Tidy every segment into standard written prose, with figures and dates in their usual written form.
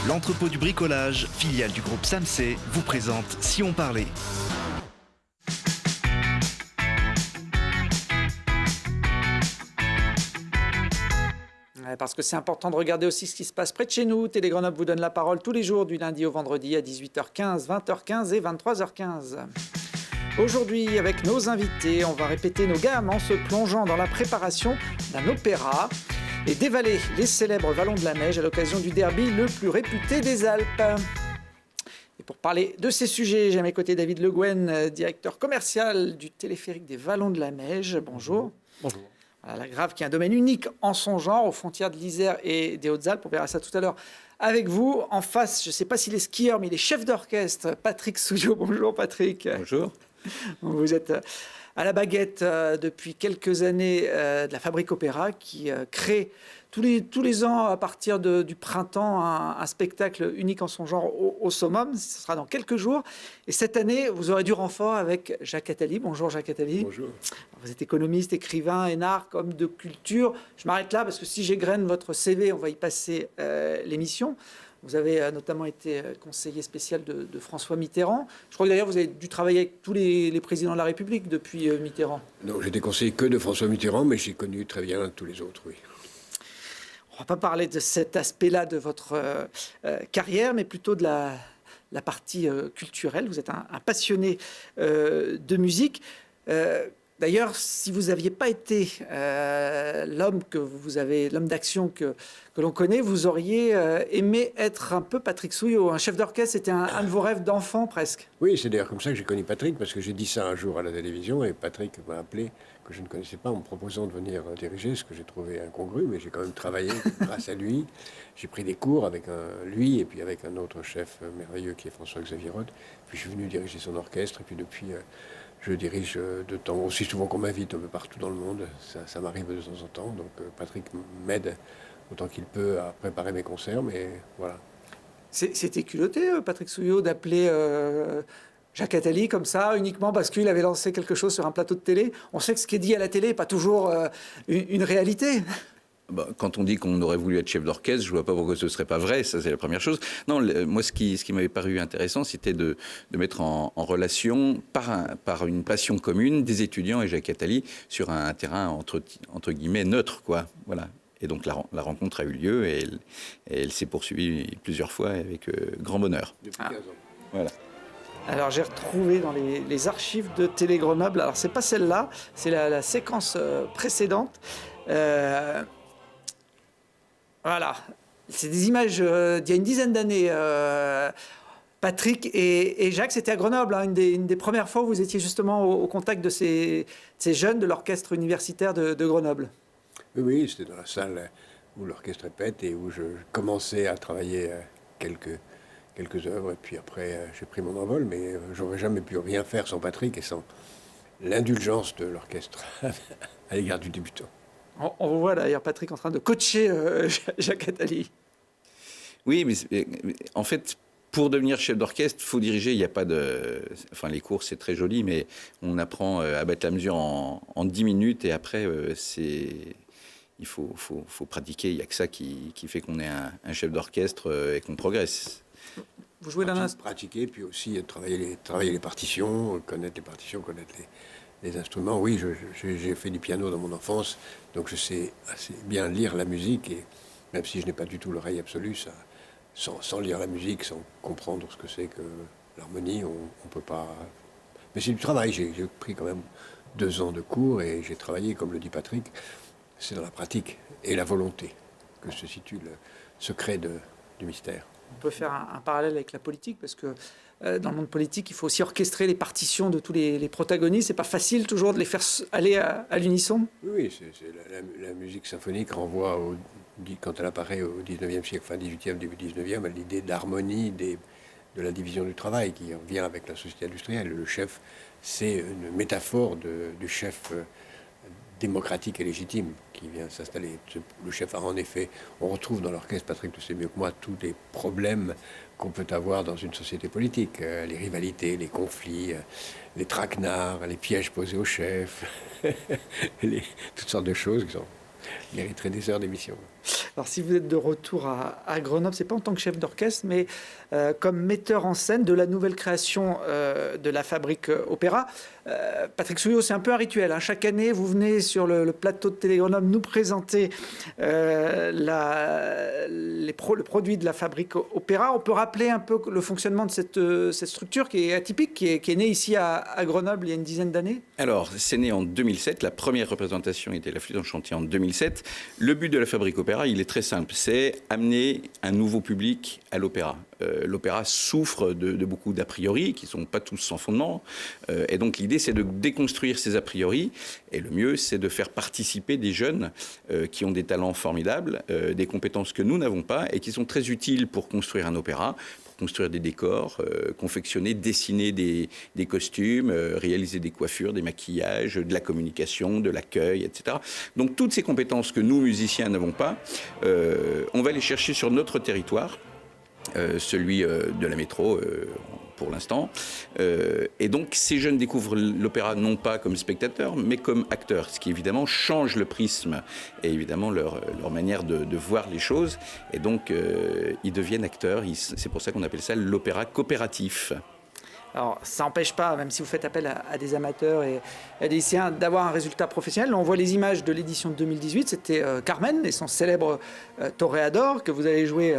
L'entrepôt du bricolage, filiale du groupe Samsé, vous présente Si on parlait. Parce que c'est important de regarder aussi ce qui se passe près de chez nous. Télé Grenoble vous donne la parole tous les jours du lundi au vendredi à 18h15, 20h15 et 23h15. Aujourd'hui, avec nos invités, on va répéter nos gammes en se plongeant dans la préparation d'un opéra et dévaler les célèbres vallons de la neige à l'occasion du derby le plus réputé des Alpes. Et pour parler de ces sujets, j'ai à mes côtés David Le Guen, directeur commercial du téléphérique des Vallons de la Neige. Bonjour. Bonjour. Voilà, la Grave, qui est un domaine unique en son genre, aux frontières de l'Isère et des Hautes-Alpes. On verra ça tout à l'heure avec vous. En face, je ne sais pas s'il est skieur, mais il est chef d'orchestre, Patrick Souillot. Bonjour Patrick. Bonjour. Vous êtes à la baguette depuis quelques années de la Fabrique Opéra, qui crée tous les ans, à partir du printemps, un spectacle unique en son genre au Summum. Ce sera dans quelques jours. Et cette année, vous aurez du renfort avec Jacques Attali. Bonjour Jacques Attali. Bonjour. Vous êtes économiste, écrivain, énarque, homme de culture. Je m'arrête là parce que si j'égrène votre CV, on va y passer l'émission. Vous avez notamment été conseiller spécial de François Mitterrand. Je crois que d'ailleurs vous avez dû travailler avec tous les présidents de la République depuis Mitterrand. Non, j'étais conseiller que de François Mitterrand, mais j'ai connu très bien tous les autres, oui. On ne va pas parler de cet aspect-là de votre carrière, mais plutôt de la partie culturelle. Vous êtes un passionné de musique. D'ailleurs, si vous n'aviez pas été l'homme d'action que l'on connaît, vous auriez aimé être un peu Patrick Souillot. Un chef d'orchestre, c'était un de vos rêves d'enfant presque. Oui, c'est d'ailleurs comme ça que j'ai connu Patrick, parce que j'ai dit ça un jour à la télévision, et Patrick m'a appelé, que je ne connaissais pas, en me proposant de venir diriger, ce que j'ai trouvé incongru, mais j'ai quand même travaillé grâce à lui. J'ai pris des cours avec lui, et puis avec un autre chef merveilleux qui est François-Xavier Roth. Puis je suis venu diriger son orchestre, et puis depuis... je dirige de temps aussi souvent qu'on m'invite un peu partout dans le monde. Ça m'arrive de temps en temps. Donc Patrick m'aide autant qu'il peut à préparer mes concerts, mais voilà. C'était culotté, Patrick Souillot, d'appeler Jacques Attali comme ça, uniquement parce qu'il avait lancé quelque chose sur un plateau de télé. On sait que ce qui est dit à la télé n'est pas toujours une réalité. Quand on dit qu'on aurait voulu être chef d'orchestre, je ne vois pas pourquoi ce ne serait pas vrai, ça c'est la première chose. Non, moi ce qui m'avait paru intéressant, c'était de mettre en relation, par une passion commune, des étudiants et Jacques Attali sur un terrain entre guillemets neutre, quoi. Voilà. Et donc la rencontre a eu lieu et elle s'est poursuivie plusieurs fois avec grand bonheur. Depuis 15 ans. Voilà. Alors j'ai retrouvé dans les archives de Télé Grenoble, alors c'est pas celle-là, c'est la séquence précédente. Voilà, c'est des images d'il y a une dizaine d'années. Patrick et Jacques, c'était à Grenoble, hein, une des premières fois où vous étiez justement au contact de ces jeunes de l'orchestre universitaire de Grenoble. Oui, c'était dans la salle où l'orchestre répète et où je commençais à travailler quelques œuvres. Et puis après, j'ai pris mon envol, mais j'aurais jamais pu rien faire sans Patrick et sans l'indulgence de l'orchestre à l'égard du débutant. On vous voit d'ailleurs, Patrick, en train de coacher Jacques Attali. Oui, mais en fait, pour devenir chef d'orchestre, il faut diriger. Il n'y a pas de... Enfin, les cours, c'est très joli, mais on apprend à battre la mesure en 10 minutes. Et après, il faut pratiquer. Il n'y a que ça qui fait qu'on est un chef d'orchestre et qu'on progresse. Vous jouez pratiquer, puis aussi travailler les partitions, connaître les partitions, connaître les instruments. Oui, j'ai fait du piano dans mon enfance, donc je sais assez bien lire la musique, et même si je n'ai pas du tout l'oreille absolue, sans lire la musique, sans comprendre ce que c'est que l'harmonie, on peut pas... Mais c'est du travail, j'ai pris quand même 2 ans de cours, et j'ai travaillé, comme le dit Patrick, c'est dans la pratique et la volonté que se situe le secret du mystère. On peut faire un parallèle avec la politique, parce que dans le monde politique, il faut aussi orchestrer les partitions de tous les protagonistes. C'est pas facile toujours de les faire aller à l'unisson. Oui, la musique symphonique renvoie, quand elle apparaît au 19e siècle, fin 18e, début 19e, à l'idée d'harmonie de la division du travail qui revient avec la société industrielle. Le chef, c'est une métaphore du chef démocratique et légitime qui vient s'installer. Le chef a en effet, on retrouve dans l'orchestre, Patrick le sait mieux que moi, tous les problèmes qu'on peut avoir dans une société politique, les rivalités, les conflits, les traquenards, les pièges posés au chef, toutes sortes de choses qui mériteraient des heures d'émission. Alors, si vous êtes de retour à Grenoble, c'est pas en tant que chef d'orchestre, mais comme metteur en scène de la nouvelle création de la Fabrique Opéra. Patrick Souillot, c'est un peu un rituel, hein. Chaque année, vous venez sur le plateau de Télé Grenoble nous présenter le produit de la Fabrique Opéra. On peut rappeler un peu le fonctionnement de cette structure qui est atypique, qui est née ici à Grenoble il y a une dizaine d'années? Alors, c'est né en 2007. La première représentation était la Flûte enchantée en 2007. Le but de la Fabrique Opéra, il est très simple. C'est amener un nouveau public à l'opéra. L'opéra souffre de beaucoup d'a priori, qui ne sont pas tous sans fondement. Et donc, l'idée, c'est de déconstruire ces a priori. Et le mieux, c'est de faire participer des jeunes qui ont des talents formidables, des compétences que nous n'avons pas et qui sont très utiles pour construire un opéra, construire des décors, confectionner, dessiner des costumes, réaliser des coiffures, des maquillages, de la communication, de l'accueil, etc. Donc toutes ces compétences que nous, musiciens, n'avons pas, on va les chercher sur notre territoire, celui de la métro pour l'instant. Et donc ces jeunes découvrent l'opéra non pas comme spectateurs, mais comme acteurs, ce qui évidemment change le prisme et évidemment leur manière de voir les choses. Et donc ils deviennent acteurs. C'est pour ça qu'on appelle ça l'opéra coopératif. Alors, ça n'empêche pas, même si vous faites appel à des amateurs et à des lycéens, d'avoir un résultat professionnel. On voit les images de l'édition de 2018. C'était Carmen et son célèbre Toréador que vous avez joué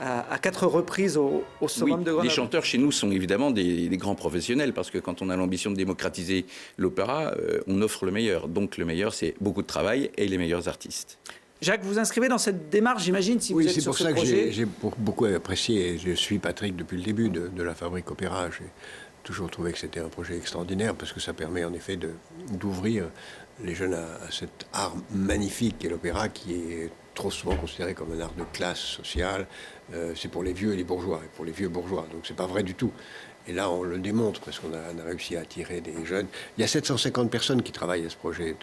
à 4 reprises au Summum de Grenoble. Les chanteurs chez nous sont évidemment des grands professionnels parce que quand on a l'ambition de démocratiser l'opéra, on offre le meilleur. Donc le meilleur, c'est beaucoup de travail et les meilleurs artistes. Jacques, vous inscrivez dans cette démarche, j'imagine, si vous êtes sur ce projet. Oui, c'est pour ça que j'ai beaucoup apprécié, et je suis Patrick depuis le début de la Fabrique Opéra. J'ai toujours trouvé que c'était un projet extraordinaire parce que ça permet en effet d'ouvrir les jeunes à cet art magnifique qu'est l'opéra, qui est trop souvent considéré comme un art de classe sociale. C'est pour les vieux et les bourgeois, et pour les vieux bourgeois. Donc c'est pas vrai du tout. Et là, on le démontre parce qu'on a réussi à attirer des jeunes. Il y a 750 personnes qui travaillent à ce projet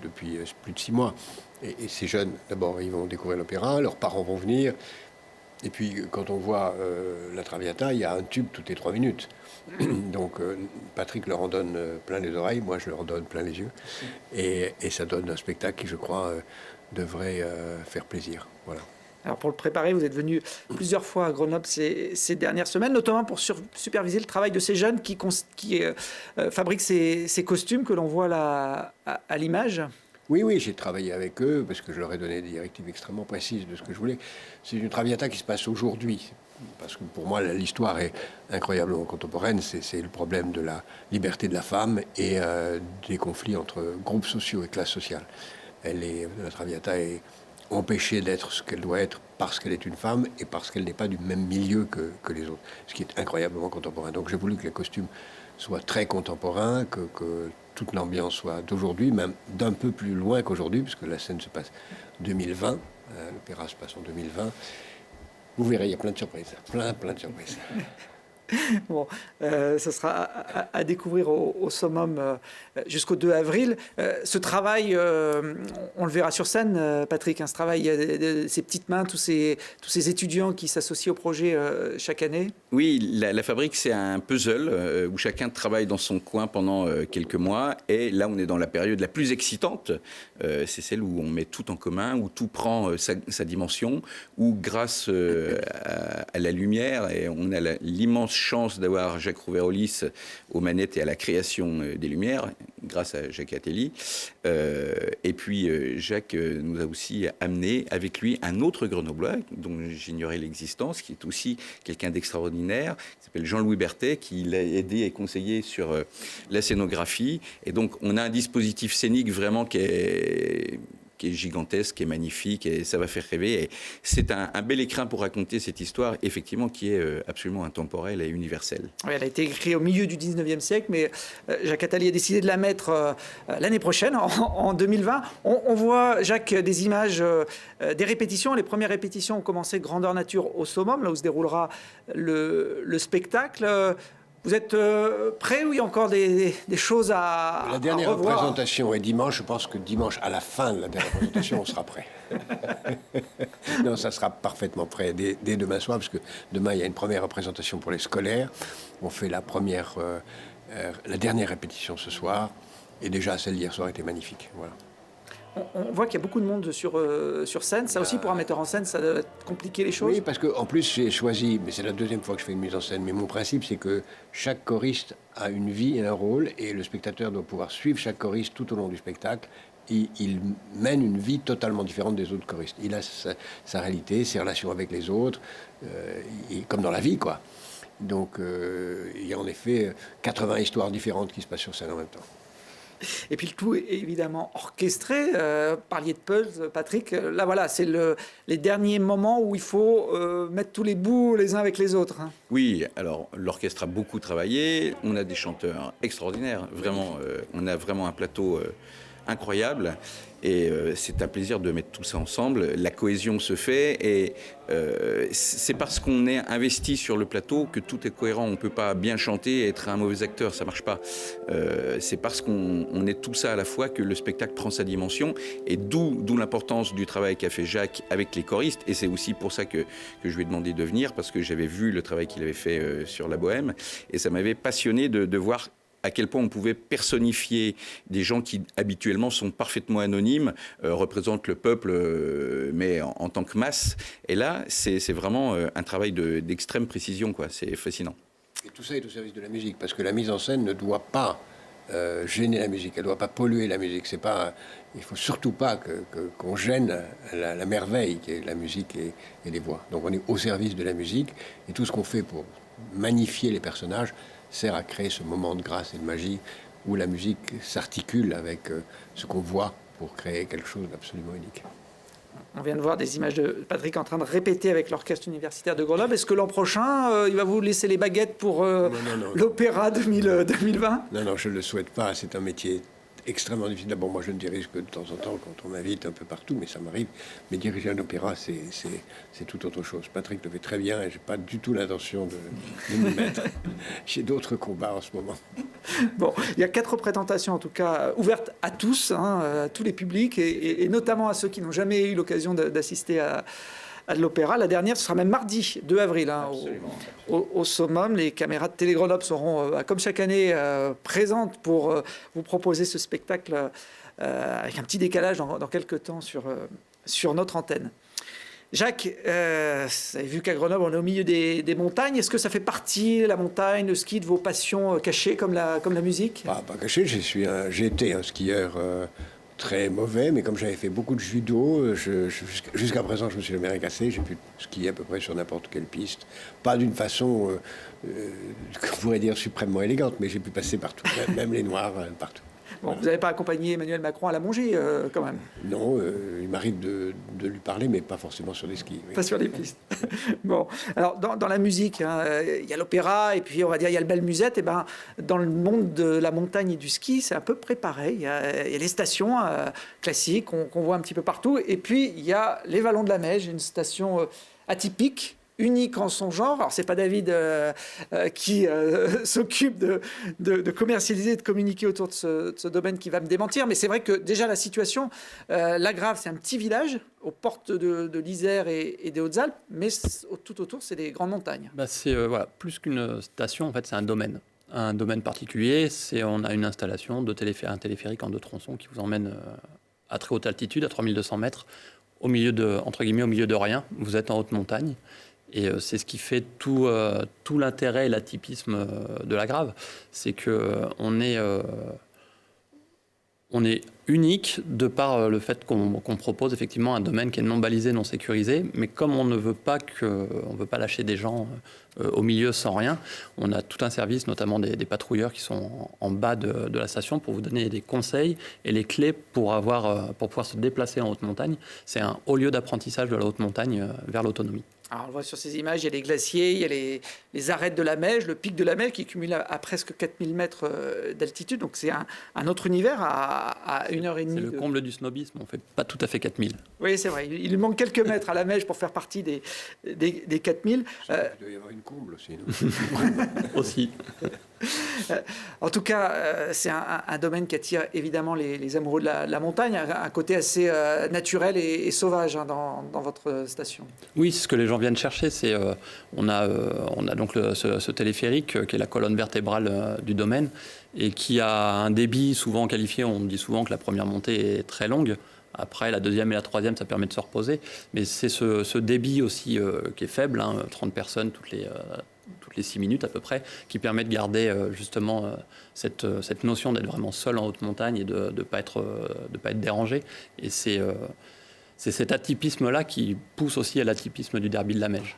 depuis plus de 6 mois. Et ces jeunes, d'abord, ils vont découvrir l'opéra, leurs parents vont venir. Et puis, quand on voit la Traviata, il y a un tube toutes les 3 minutes. Donc, Patrick leur en donne plein les oreilles, moi, je leur en donne plein les yeux. Et ça donne un spectacle qui, je crois, devrait faire plaisir. Voilà. Alors pour le préparer, vous êtes venu plusieurs fois à Grenoble ces dernières semaines, notamment pour superviser le travail de ces jeunes qui fabriquent ces costumes que l'on voit là à l'image. Oui, j'ai travaillé avec eux parce que je leur ai donné des directives extrêmement précises de ce que je voulais. C'est une Traviata qui se passe aujourd'hui. Parce que pour moi, l'histoire est incroyablement contemporaine. C'est le problème de la liberté de la femme et des conflits entre groupes sociaux et classes sociales. La Traviata est empêchée d'être ce qu'elle doit être parce qu'elle est une femme et parce qu'elle n'est pas du même milieu que les autres, ce qui est incroyablement contemporain. Donc j'ai voulu que les costumes soient très contemporains, que toute l'ambiance soit d'aujourd'hui, même d'un peu plus loin qu'aujourd'hui, puisque la scène se passe 2020, l'opéra se passe en 2020. Vous verrez, il y a plein de surprises, plein de surprises. Bon, ce sera à découvrir au Summum jusqu'au 2 avril. Ce travail, on le verra sur scène, Patrick, hein, ce travail, il y a ces petites mains, tous ces étudiants qui s'associent au projet chaque année. Oui, la Fabrique, c'est un puzzle où chacun travaille dans son coin pendant quelques mois. Et là, on est dans la période la plus excitante. C'est celle où on met tout en commun, où tout prend sa dimension, où grâce à la lumière, et on a l'immense chance d'avoir Jacques Rouvérolis aux manettes et à la création des lumières, grâce à Jacques Attali. Et puis Jacques nous a aussi amené avec lui un autre Grenoblois dont j'ignorais l'existence, qui est aussi quelqu'un d'extraordinaire, qui s'appelle Jean-Louis Berthet, qui l'a aidé et conseillé sur la scénographie. Et donc on a un dispositif scénique vraiment qui est gigantesque, qui est magnifique, et ça va faire rêver. Et c'est un bel écrin pour raconter cette histoire, effectivement, qui est absolument intemporelle et universelle. Oui, elle a été écrite au milieu du 19e siècle, mais Jacques Attali a décidé de la mettre l'année prochaine, en 2020. On voit, Jacques, des images, des répétitions. Les premières répétitions ont commencé grandeur nature au Summum, là où se déroulera le spectacle. Vous êtes prêts ou il y a encore des choses à revoir? La dernière représentation est dimanche. Je pense que dimanche, à la fin de la dernière représentation, on sera prêt. Non, ça sera parfaitement prêt dès demain soir, parce que demain, il y a une première représentation pour les scolaires. On fait la dernière répétition ce soir. Et déjà, celle d'hier soir était magnifique. Voilà. On voit qu'il y a beaucoup de monde sur scène. Ça aussi, pour un metteur en scène, ça doit compliquer les choses. Oui, parce qu'en plus, j'ai choisi, mais c'est la deuxième fois que je fais une mise en scène, mais mon principe, c'est que chaque choriste a une vie et un rôle, et le spectateur doit pouvoir suivre chaque choriste tout au long du spectacle. Il mène une vie totalement différente des autres choristes. Il a sa réalité, ses relations avec les autres, comme dans la vie, quoi. Donc, il y a en effet 80 histoires différentes qui se passent sur scène en même temps. Et puis le tout est évidemment orchestré. Parliez de Pulse, Patrick. Là, voilà, c'est les derniers moments où il faut mettre tous les bouts les uns avec les autres. Hein. Oui, alors l'orchestre a beaucoup travaillé. On a des chanteurs extraordinaires. Vraiment, on a vraiment un plateau incroyable. Et c'est un plaisir de mettre tout ça ensemble. La cohésion se fait et c'est parce qu'on est investi sur le plateau que tout est cohérent. On ne peut pas bien chanter et être un mauvais acteur, ça ne marche pas. C'est parce qu'on est tout ça à la fois que le spectacle prend sa dimension et d'où l'importance du travail qu'a fait Jacques avec les choristes. Et c'est aussi pour ça que je lui ai demandé de venir, parce que j'avais vu le travail qu'il avait fait sur La Bohème et ça m'avait passionné de voir à quel point on pouvait personnifier des gens qui habituellement sont parfaitement anonymes, représentent le peuple, mais en tant que masse. Et là, c'est vraiment un travail d'extrême précision, quoi. C'est fascinant. Et tout ça est au service de la musique, parce que la mise en scène ne doit pas gêner la musique, elle ne doit pas polluer la musique. C'est pas, il ne faut surtout pas qu'on gêne la merveille qui est la musique et les voix. Donc on est au service de la musique, et tout ce qu'on fait pour magnifier les personnages sert à créer ce moment de grâce et de magie où la musique s'articule avec ce qu'on voit pour créer quelque chose d'absolument unique. On vient de voir des images de Patrick en train de répéter avec l'Orchestre universitaire de Grenoble. Est-ce que l'an prochain, il va vous laisser les baguettes pour l'Opéra 2020 ? Non, je ne le souhaite pas. C'est un métier extrêmement difficile. D'abord, moi, je ne dirige que de temps en temps quand on m'invite un peu partout, mais ça m'arrive. Mais diriger un opéra, c'est tout autre chose. Patrick le fait très bien et je n'ai pas du tout l'intention de m'y mettre. J'ai d'autres combats en ce moment. Bon, il y a 4 représentations, en tout cas, ouvertes à tous, à tous les publics, et notamment à ceux qui n'ont jamais eu l'occasion d'assister à de l'opéra. La dernière, ce sera même mardi 2 avril, au Summum. Les caméras de Télé Grenoble seront, comme chaque année, présentes pour vous proposer ce spectacle avec un petit décalage dans quelques temps sur notre antenne. Jacques, vous avez vu qu'à Grenoble, on est au milieu des montagnes. Est-ce que ça fait partie, la montagne, le ski, de vos passions cachées comme la musique ? Pas cachées, j'ai été un skieur très mauvais, mais comme j'avais fait beaucoup de judo, jusqu'à présent, je me suis jamais rien cassé. J'ai pu skier à peu près sur n'importe quelle piste. Pas d'une façon, qu'on pourrait dire, suprêmement élégante, mais j'ai pu passer partout, même les noirs, partout. Bon, vous n'avez pas accompagné Emmanuel Macron à la Mongie, quand même? Non, il m'arrive de lui parler, mais pas forcément sur des skis. Oui. Pas sur les pistes. Bon, alors dans la musique, il y a l'opéra, et puis on va dire il y a le bal musette. Et ben, dans le monde de la montagne et du ski, c'est à peu près pareil. Il y a les stations classiques qu'on voit un petit peu partout, et puis il y a les Vallons de la Meije, une station atypique, unique en son genre. Alors, c'est pas David qui s'occupe de commercialiser, de communiquer autour de ce domaine qui va me démentir, mais c'est vrai que déjà la situation, La Grave, c'est un petit village aux portes de l'Isère et des Hautes-Alpes, mais tout autour, c'est des grandes montagnes. Bah, c'est voilà, plus qu'une station, en fait, c'est un domaine. Un domaine particulier, on a une installation un téléphérique en 2 tronçons qui vous emmène à très haute altitude, à 3200 mètres, au milieu de rien. Vous êtes en haute montagne. Et c'est ce qui fait tout l'intérêt et l'atypisme de La Grave. C'est qu'on est unique de par le fait qu'on propose effectivement un domaine qui est non balisé, non sécurisé. Mais comme on ne veut pas lâcher des gens au milieu sans rien, on a tout un service, notamment des patrouilleurs qui sont en bas de la station pour vous donner des conseils et les clés pour pouvoir se déplacer en haute montagne. C'est un haut lieu d'apprentissage de la haute montagne vers l'autonomie. Alors, on voit sur ces images, il y a les glaciers, il y a les arêtes de la Meije, le pic de la Meije qui cumule à presque 4000 mètres d'altitude. Donc c'est un autre univers à 1h30. C'est le comble du snobisme, on ne fait pas tout à fait 4000. Oui, c'est vrai. Il lui manque quelques mètres à la Meije pour faire partie des 4000. Il doit y avoir une comble aussi, non? Aussi. En tout cas, c'est un domaine qui attire évidemment les amoureux de la montagne, un côté assez naturel et sauvage dans votre station. Oui, c'est ce que les gens viennent chercher. On a donc ce téléphérique qui est la colonne vertébrale du domaine et qui a un débit souvent qualifié. On dit souvent que la première montée est très longue. Après, la deuxième et la troisième, ça permet de se reposer. Mais c'est ce débit aussi qui est faible, 30 personnes toutes les 6 minutes à peu près, qui permet de garder justement cette notion d'être vraiment seul en haute montagne et de ne pas être dérangé. Et c'est cet atypisme-là qui pousse aussi à l'atypisme du derby de la Meije.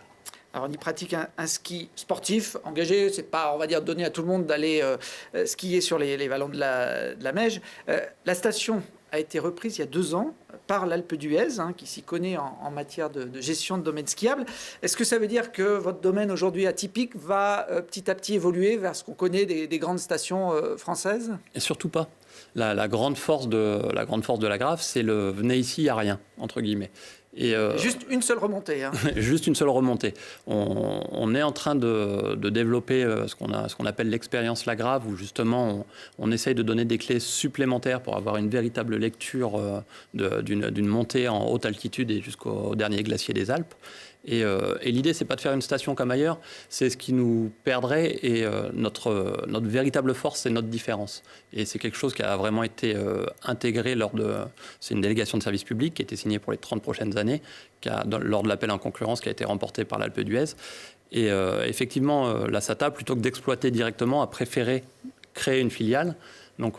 Alors on y pratique un ski sportif, engagé, c'est pas, on va dire, donné à tout le monde d'aller skier sur les vallons de la Meije. La station a été reprise il y a 2 ans par l'Alpe d'Huez, qui s'y connaît en matière de gestion de domaines skiables. Est-ce que ça veut dire que votre domaine aujourd'hui atypique va petit à petit évoluer vers ce qu'on connaît des grandes stations françaises? Et surtout pas. La grande force de la Grave, c'est le « venez ici, il n'y a rien », entre guillemets. Et juste une seule remontée. Juste une seule remontée. On est en train de développer ce qu'on appelle l'expérience La Grave, où justement on essaye de donner des clés supplémentaires pour avoir une véritable lecture d'une montée en haute altitude et jusqu'au dernier glacier des Alpes. Et l'idée, c'est pas de faire une station comme ailleurs, c'est ce qui nous perdrait, et notre véritable force, c'est notre différence. Et c'est quelque chose qui a vraiment été intégré c'est une délégation de service public qui a été signée pour les 30 prochaines années, lors de l'appel en concurrence qui a été remporté par l'Alpe d'Huez. Et effectivement, la SATA, plutôt que d'exploiter directement, a préféré créer une filiale. Donc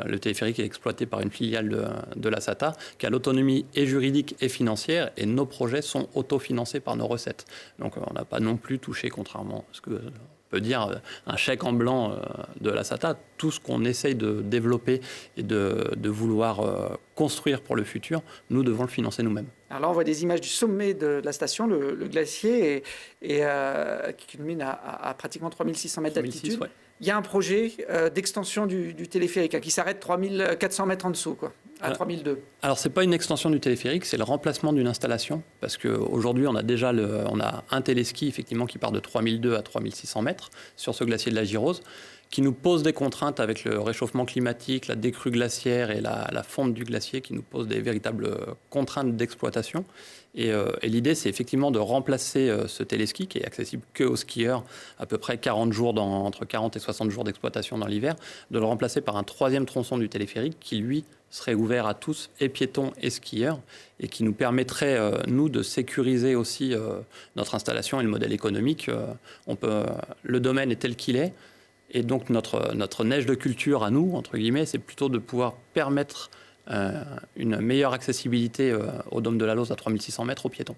le téléphérique est exploité par une filiale de la SATA qui a l'autonomie et juridique et financière, et nos projets sont autofinancés par nos recettes. Donc on n'a pas non plus touché, contrairement à ce que peut dire un chèque en blanc de la SATA. Tout ce qu'on essaye de développer et de vouloir construire pour le futur, nous devons le financer nous-mêmes. Alors là, on voit des images du sommet de la station, le glacier, et qui culmine à pratiquement 3600 mètres d'altitude. Ouais. Il y a un projet d'extension du téléphérique qui s'arrête 3400 mètres en dessous, à 3002. Alors, ce n'est pas une extension du téléphérique, c'est le remplacement d'une installation. Parce qu'aujourd'hui, on a un téléski effectivement, qui part de 3002 à 3600 mètres sur ce glacier de la Girose, qui nous pose des contraintes avec le réchauffement climatique, la décrue glaciaire et la fonte du glacier, qui nous pose des véritables contraintes d'exploitation. Et l'idée, c'est effectivement de remplacer ce téléski, qui est accessible qu'aux skieurs, à peu près 40 jours, entre 40 et 60 jours d'exploitation dans l'hiver, de le remplacer par un 3e tronçon du téléphérique qui, lui, serait ouvert à tous, et piétons et skieurs, et qui nous permettrait, nous, de sécuriser aussi notre installation et le modèle économique. Le domaine est tel qu'il est. Et donc notre neige de culture à nous, entre guillemets, c'est plutôt de pouvoir permettre une meilleure accessibilité au dôme de la Lose à 3600 mètres aux piétons.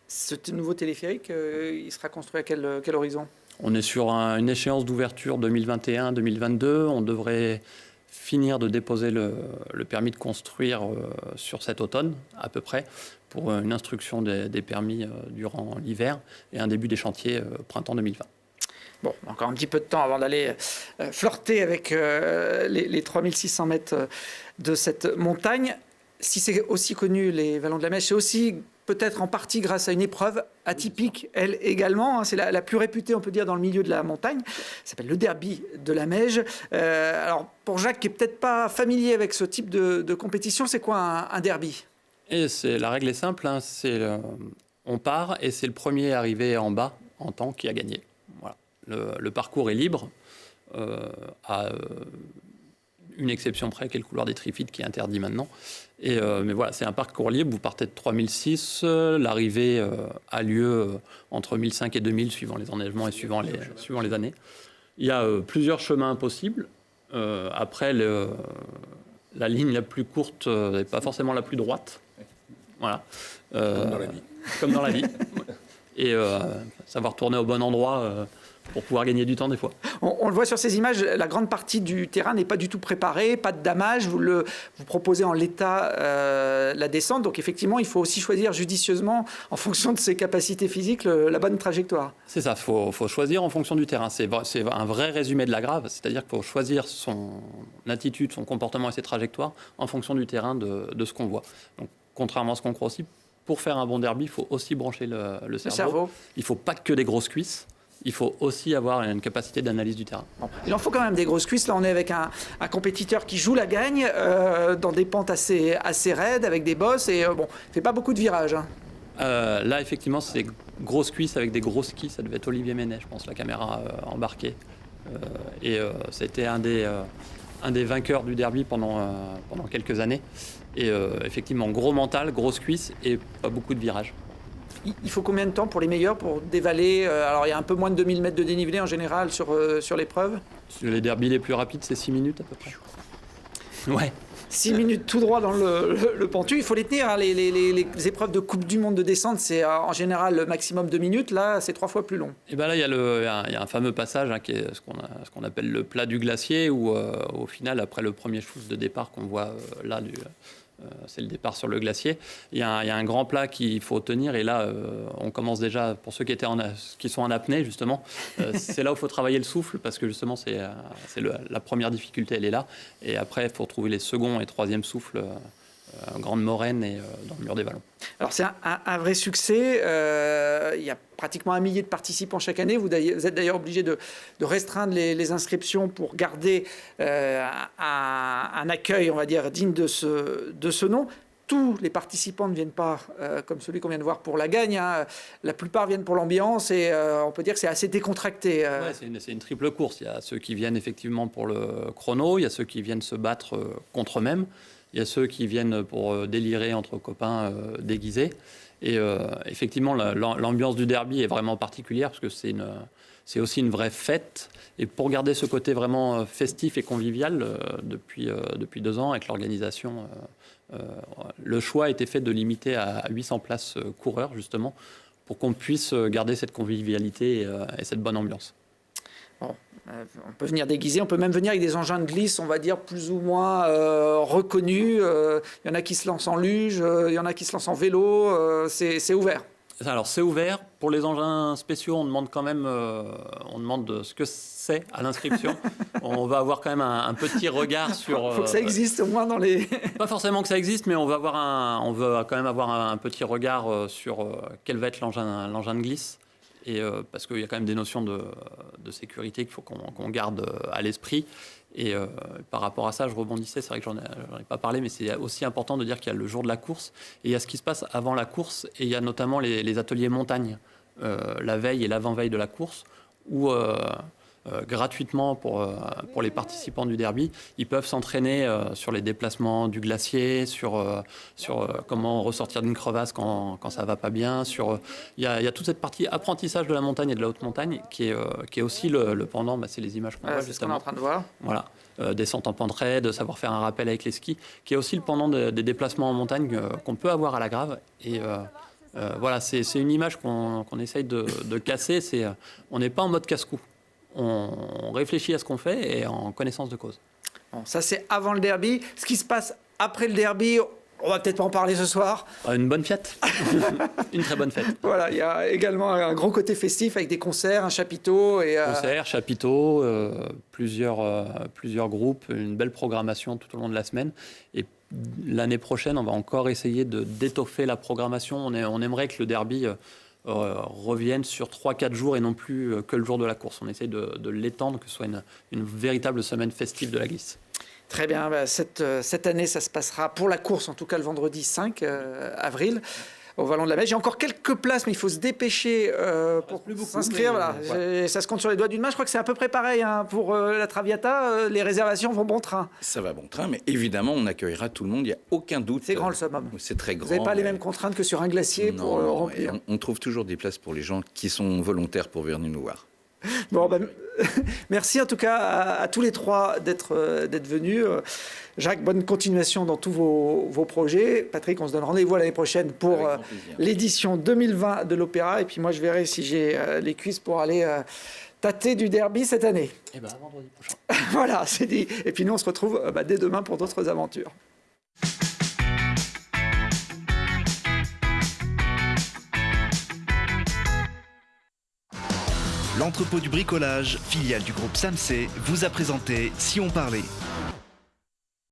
Ce nouveau téléphérique, il sera construit à quel horizon? On est sur une échéance d'ouverture 2021-2022. On devrait finir de déposer le permis de construire sur cet automne, à peu près, pour une instruction des permis durant l'hiver et un début des chantiers printemps 2020. Bon, encore un petit peu de temps avant d'aller flirter avec les 3600 mètres de cette montagne. Si c'est aussi connu, les vallons de la Meije, c'est aussi peut-être en partie grâce à une épreuve atypique, elle également. C'est la plus réputée, on peut dire, dans le milieu de la montagne. Ça s'appelle le derby de la Meije. Alors, pour Jacques, qui n'est peut-être pas familier avec ce type de compétition, c'est quoi un derby? Et la règle est simple, on part et c'est le premier arrivé en bas en temps qui a gagné. Voilà. Le parcours est libre, à une exception près, qui est le couloir des Trifides, qui est interdit maintenant. Mais voilà, c'est un parcours libre, vous partez de 3006, l'arrivée a lieu entre 1005 et 2000, suivant les enneigements et suivant les années. Il y a plusieurs chemins possibles. Après, la ligne la plus courte n'est pas forcément la plus droite. Voilà. Comme dans la vie. Comme dans la vie. Et savoir tourner au bon endroit pour pouvoir gagner du temps des fois. On le voit sur ces images, la grande partie du terrain n'est pas du tout préparée, pas de damage, vous proposez en l'état la descente, donc effectivement il faut aussi choisir judicieusement, en fonction de ses capacités physiques, la bonne trajectoire. C'est ça, il faut choisir en fonction du terrain, c'est un vrai résumé de la Grave, c'est-à-dire qu'il faut choisir son attitude, son comportement et ses trajectoires en fonction du terrain de ce qu'on voit. Donc, contrairement à ce qu'on croit aussi, pour faire un bon derby, il faut aussi brancher le cerveau. Il ne faut pas que des grosses cuisses. Il faut aussi avoir une capacité d'analyse du terrain. Bon, il en faut quand même des grosses cuisses. Là, on est avec un compétiteur qui joue la gagne dans des pentes assez raides, avec des bosses. Et bon, il ne fait pas beaucoup de virages. Là, effectivement, c'est grosses cuisses avec des gros skis. Ça devait être Olivier Ménet, je pense, la caméra embarquée. C'était un des vainqueurs du derby pendant quelques années. Et effectivement, gros mental, grosse cuisse et pas beaucoup de virages. Il faut combien de temps pour les meilleurs pour dévaler alors il y a un peu moins de 2000 mètres de dénivelé en général sur l'épreuve. Sur les derbies les plus rapides, c'est 6 minutes à peu près. Ouais. 6 minutes tout droit dans le pentu. Il faut les tenir. Hein. Les épreuves de Coupe du Monde de descente, c'est en général le maximum 2 minutes. Là, c'est 3 fois plus long. Et ben là, il y a un fameux passage qui est ce qu'on appelle le plat du glacier, où au final, après le premier shoot de départ qu'on voit là, c'est le départ sur le glacier, il y a un grand plat qu'il faut tenir. Et là, on commence déjà, pour ceux qui sont en apnée, justement, c'est là où il faut travailler le souffle, parce que justement, la première difficulté, elle est là. Et après, il faut trouver les seconds et troisième souffles, Grande Moraine et dans le Mur des Vallons. Alors c'est un vrai succès, il y a pratiquement 1 millier de participants chaque année, vous êtes d'ailleurs obligé de restreindre les inscriptions pour garder un accueil, on va dire, digne de ce nom. Tous les participants ne viennent pas, comme celui qu'on vient de voir, pour la gagne. Hein. La plupart viennent pour l'ambiance et on peut dire que c'est assez décontracté. Ouais, c'est une triple course. Il y a ceux qui viennent effectivement pour le chrono, il y a ceux qui viennent se battre contre eux-mêmes, il y a ceux qui viennent pour délirer entre copains déguisés. Et effectivement, l'ambiance du derby est vraiment particulière parce que c'est aussi une vraie fête. Et pour garder ce côté vraiment festif et convivial, depuis 2 ans, avec l'organisation, le choix a été fait de limiter à 800 places coureurs, justement, pour qu'on puisse garder cette convivialité et cette bonne ambiance. Bon, on peut venir déguisé, on peut même venir avec des engins de glisse, on va dire, plus ou moins reconnus. Il y en a qui se lancent en luge, il y en a qui se lancent en vélo, c'est ouvert. Alors c'est ouvert. Pour les engins spéciaux, on demande quand même ce que c'est à l'inscription. On va avoir quand même un petit regard sur... Il faut que ça existe au moins dans les... Pas forcément que ça existe, mais on veut quand même avoir un petit regard sur quel va être l'engin de glisse. Et parce qu'il y a quand même des notions de sécurité qu'il faut qu'on garde à l'esprit. Et par rapport à ça, je rebondissais, c'est vrai que j'en ai pas parlé, mais c'est aussi important de dire qu'il y a le jour de la course, et il y a ce qui se passe avant la course, et il y a notamment les ateliers montagne, la veille et l'avant-veille de la course, où gratuitement pour les participants du derby, ils peuvent s'entraîner sur les déplacements du glacier, sur comment ressortir d'une crevasse quand ça va pas bien. Il y a toute cette partie apprentissage de la montagne et de la haute montagne qui est aussi le pendant. C'est les images qu'on voit justement. C'est ce qu'on est en train de voir. Voilà. Descente en pente raide, savoir faire un rappel avec les skis, qui est aussi le pendant des déplacements en montagne qu'on peut avoir à la Grave. Et voilà, c'est une image qu'on essaye de casser. On n'est pas en mode casse-cou. On réfléchit à ce qu'on fait et en connaissance de cause. Bon, ça, c'est avant le derby. Ce qui se passe après le derby, on va peut-être pas en parler ce soir. Une bonne fête. Une très bonne fête. Voilà, il y a également un gros côté festif avec des concerts, un chapiteau. Concerts, chapiteaux, plusieurs groupes, une belle programmation tout au long de la semaine. Et l'année prochaine, on va encore essayer d'étoffer la programmation. On aimerait que le derby... reviennent sur 3-4 jours et non plus que le jour de la course. On essaie de l'étendre, que ce soit une véritable semaine festive de la glisse. Très bien. Cette année, ça se passera pour la course, en tout cas le vendredi 5 avril. Au Vallon de la Mèche. J'ai encore quelques places, mais il faut se dépêcher pour s'inscrire. Voilà. Ouais. Ça se compte sur les doigts d'une main. Je crois que c'est à peu près pareil hein, pour la Traviata. Les réservations vont bon train. Ça va bon train, mais évidemment, on accueillera tout le monde. Il n'y a aucun doute. C'est grand le summum. C'est très grand. Vous n'avez pas les mêmes contraintes que sur un glacier pour remplir. On trouve toujours des places pour les gens qui sont volontaires pour venir nous voir. Bon, merci en tout cas à tous les trois d'être venus. Jacques, bonne continuation dans tous vos projets. Patrick, on se donne rendez-vous l'année prochaine pour l'édition 2020 de l'Opéra. Et puis moi, je verrai si j'ai les cuisses pour aller tâter du derby cette année. Et bien, vendredi prochain. Voilà, c'est dit. Et puis nous, on se retrouve dès demain pour d'autres aventures. L'entrepôt du bricolage, filiale du groupe SAMC, vous a présenté Si on parlait.